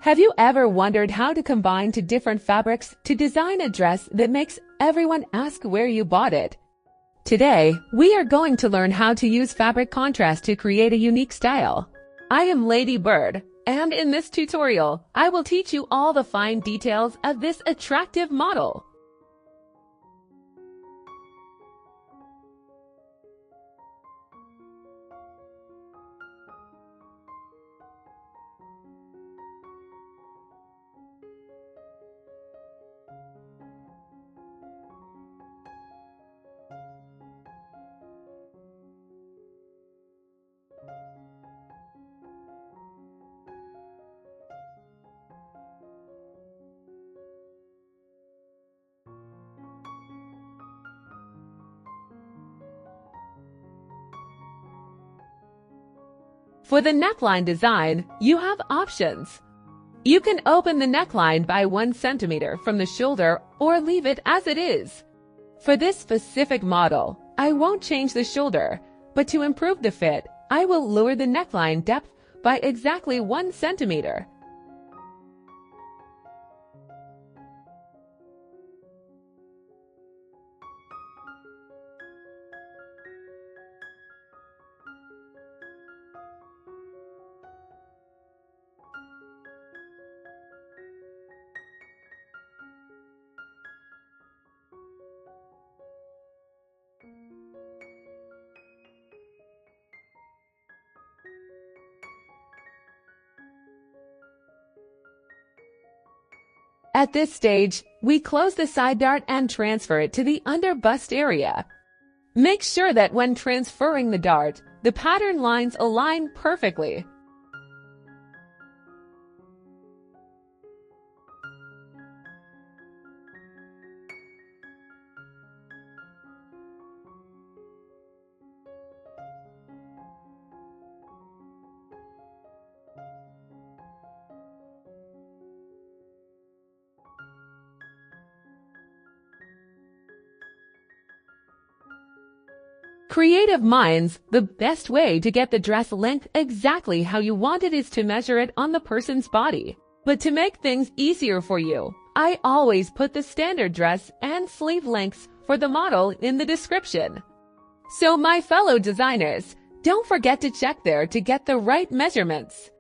Have you ever wondered how to combine two different fabrics to design a dress that makes everyone ask where you bought it? Today, we are going to learn how to use fabric contrast to create a unique style. I am Lady Bird, and in this tutorial, I will teach you all the fine details of this attractive model. For the neckline design, you have options. You can open the neckline by 1 centimeter from the shoulder or leave it as it is. For this specific model, I won't change the shoulder, but to improve the fit, I will lower the neckline depth by exactly 1 centimeter. At this stage, we close the side dart and transfer it to the under bust area. Make sure that when transferring the dart, the pattern lines align perfectly. Creative minds, the best way to get the dress length exactly how you want it is to measure it on the person's body. But to make things easier for you, I always put the standard dress and sleeve lengths for the model in the description. So my fellow designers, don't forget to check there to get the right measurements.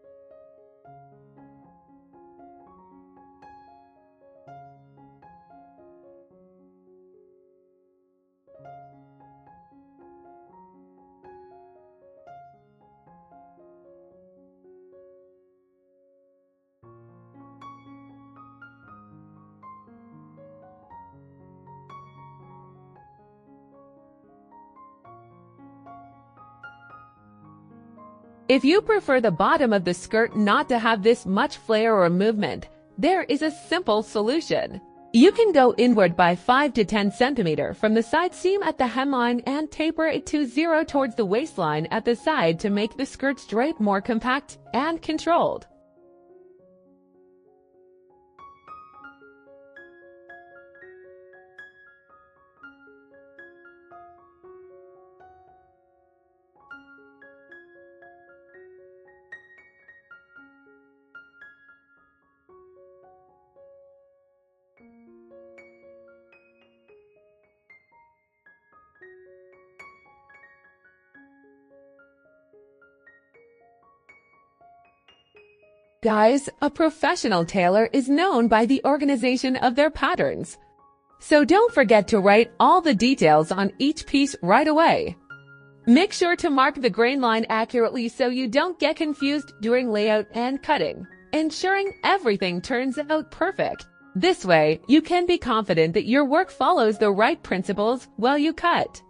If you prefer the bottom of the skirt not to have this much flare or movement, there is a simple solution. You can go inward by 5 to 10 centimeter from the side seam at the hemline and taper it to 0 towards the waistline at the side to make the skirt's drape more compact and controlled. Guys, a professional tailor is known by the organization of their patterns. So don't forget to write all the details on each piece right away. Make sure to mark the grain line accurately so you don't get confused during layout and cutting, ensuring everything turns out perfect. This way, you can be confident that your work follows the right principles while you cut.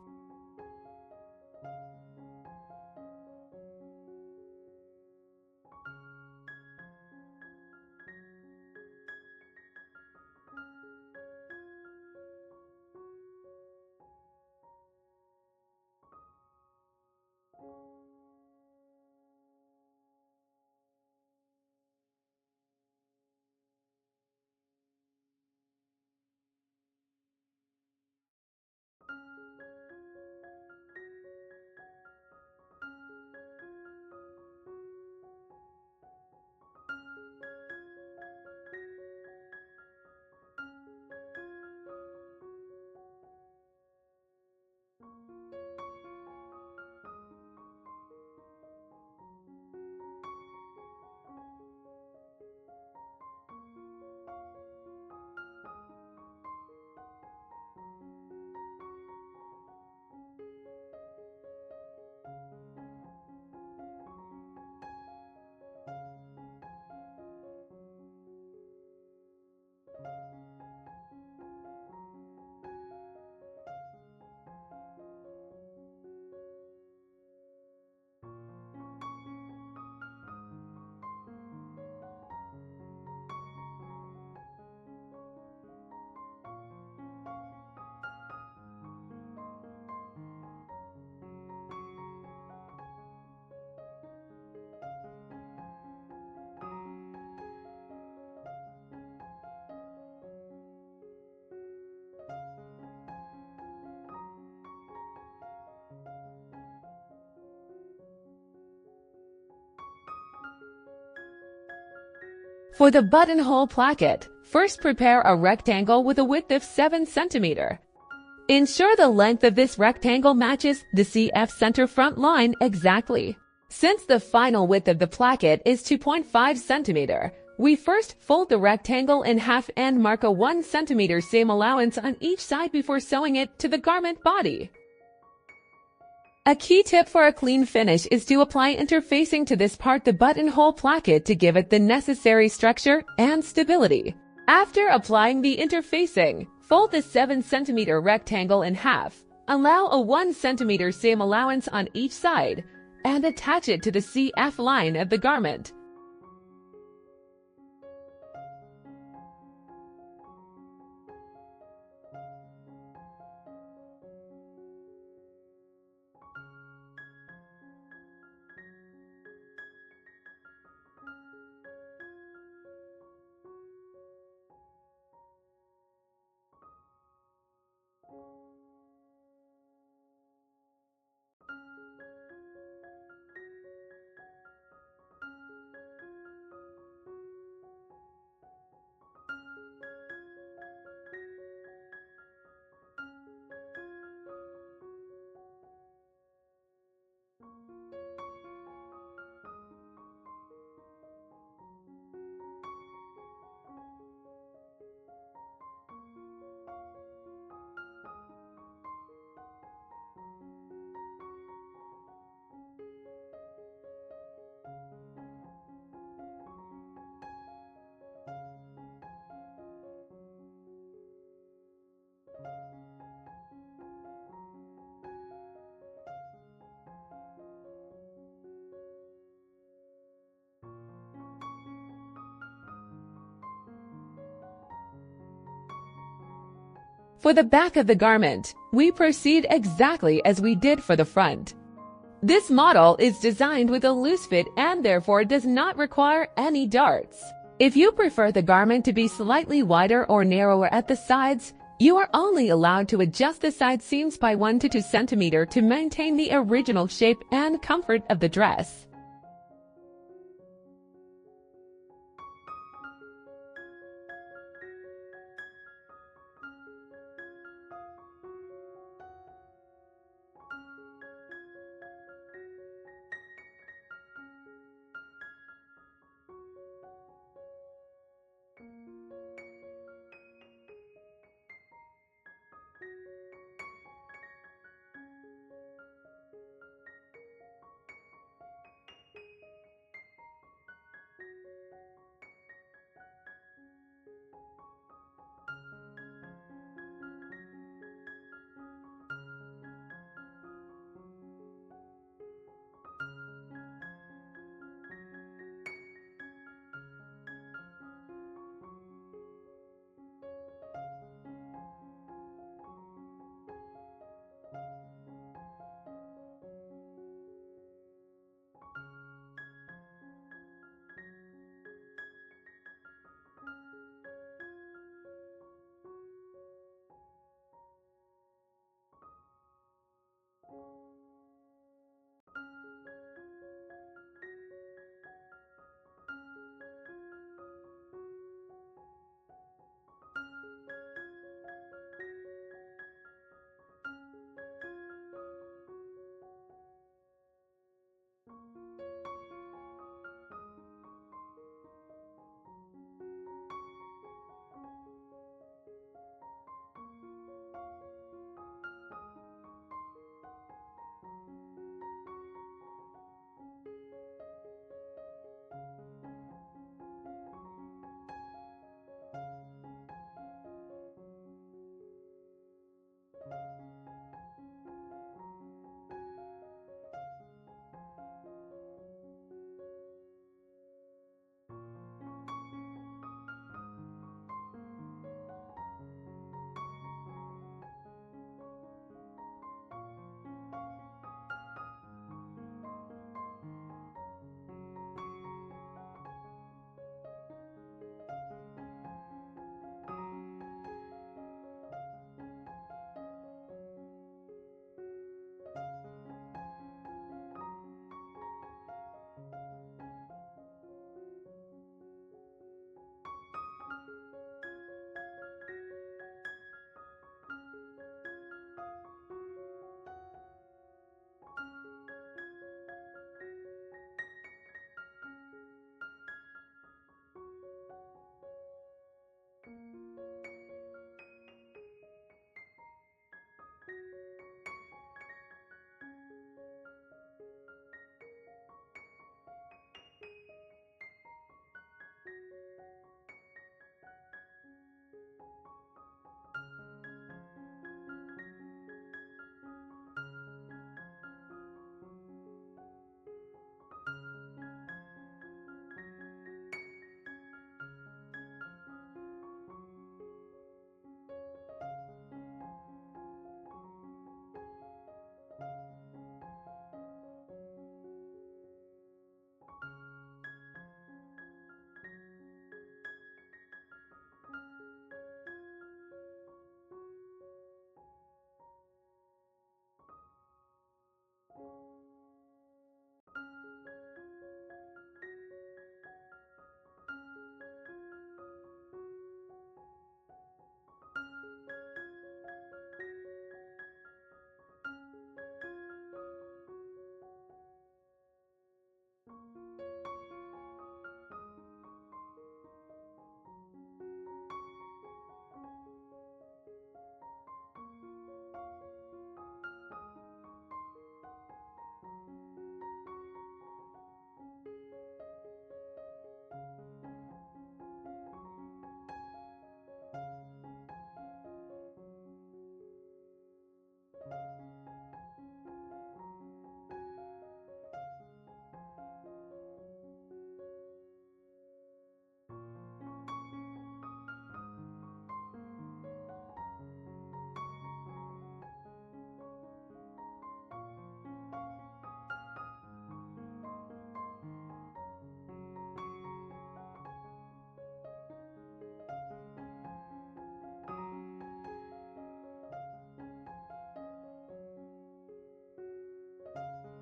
For the buttonhole placket, first prepare a rectangle with a width of 7 cm. Ensure the length of this rectangle matches the CF center front line exactly. Since the final width of the placket is 2.5 cm, we first fold the rectangle in half and mark a 1 cm seam allowance on each side before sewing it to the garment body. A key tip for a clean finish is to apply interfacing to this part the buttonhole placket to give it the necessary structure and stability. After applying the interfacing, fold the 7 cm rectangle in half, allow a 1 cm seam allowance on each side, and attach it to the CF line of the garment. For the back of the garment, we proceed exactly as we did for the front. This model is designed with a loose fit and therefore does not require any darts. If you prefer the garment to be slightly wider or narrower at the sides, you are only allowed to adjust the side seams by 1 to 2 cm to maintain the original shape and comfort of the dress.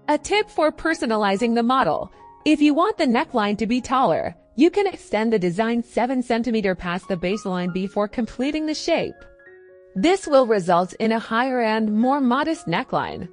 A tip for personalizing the model. If you want the neckline to be taller, you can extend the design 7 cm past the baseline before completing the shape. This will result in a higher and more modest neckline.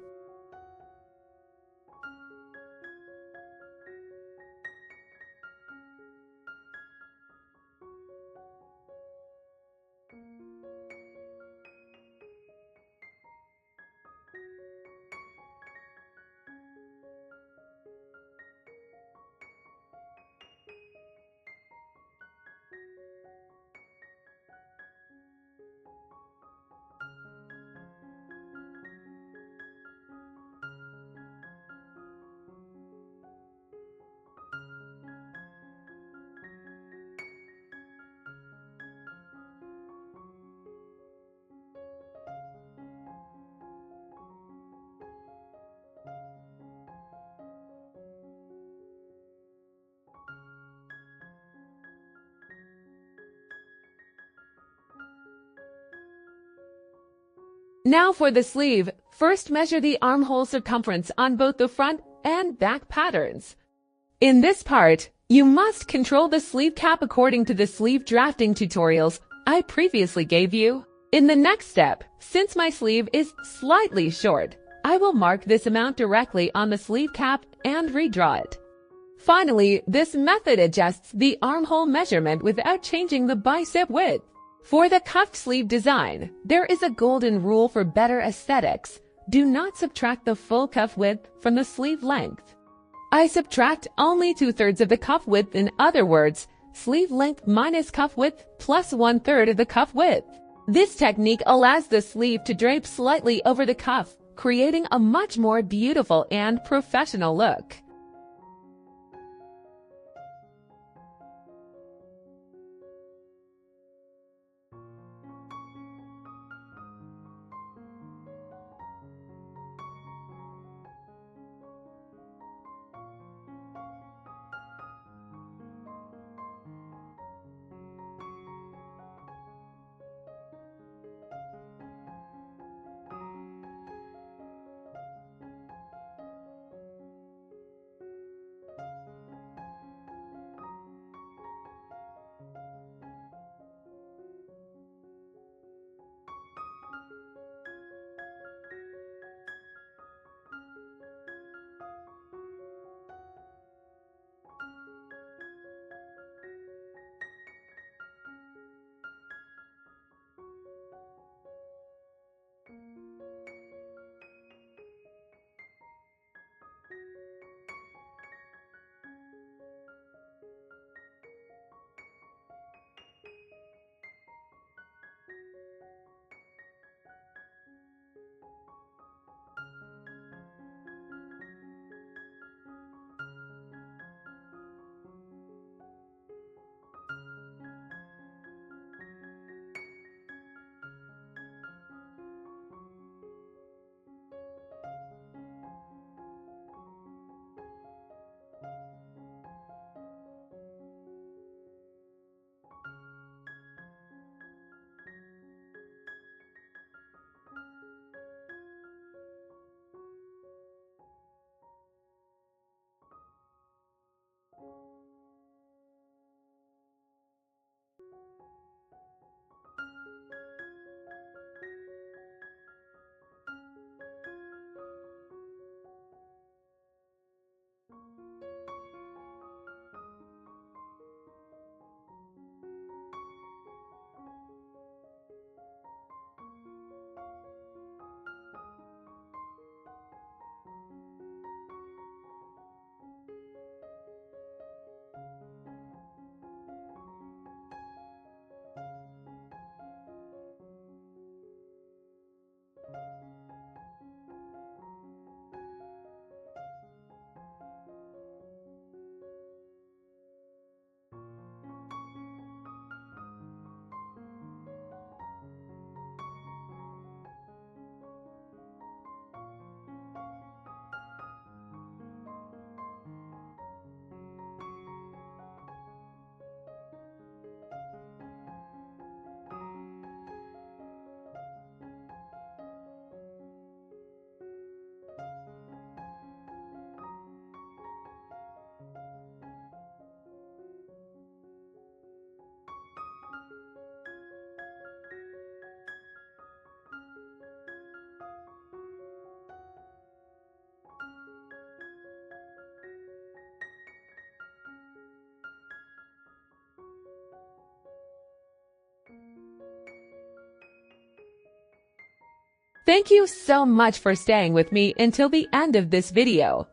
Now for the sleeve. First, measure the armhole circumference on both the front and back patterns. In this part, you must control the sleeve cap according to the sleeve drafting tutorials I previously gave you. In the next step, since my sleeve is slightly short, I will mark this amount directly on the sleeve cap and redraw it. Finally, this method adjusts the armhole measurement without changing the bicep width. For the cuffed sleeve design, there is a golden rule for better aesthetics. Do not subtract the full cuff width from the sleeve length. I subtract only 2/3 of the cuff width. In other words, sleeve length minus cuff width plus 1/3 of the cuff width. This technique allows the sleeve to drape slightly over the cuff, creating a much more beautiful and professional look. Thank you so much for staying with me until the end of this video.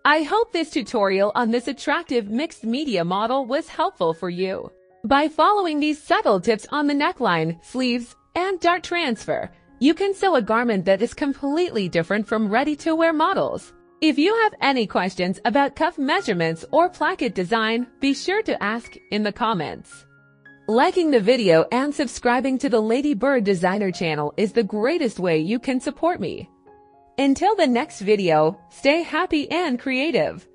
I hope this tutorial on this attractive mixed media model was helpful for you. By following these subtle tips on the neckline, sleeves, and dart transfer, you can sew a garment that is completely different from ready-to-wear models. If you have any questions about cuff measurements or placket design, be sure to ask in the comments. Liking the video and subscribing to the Ladybirdesigner channel is the greatest way you can support me. Until the next video, stay happy and creative.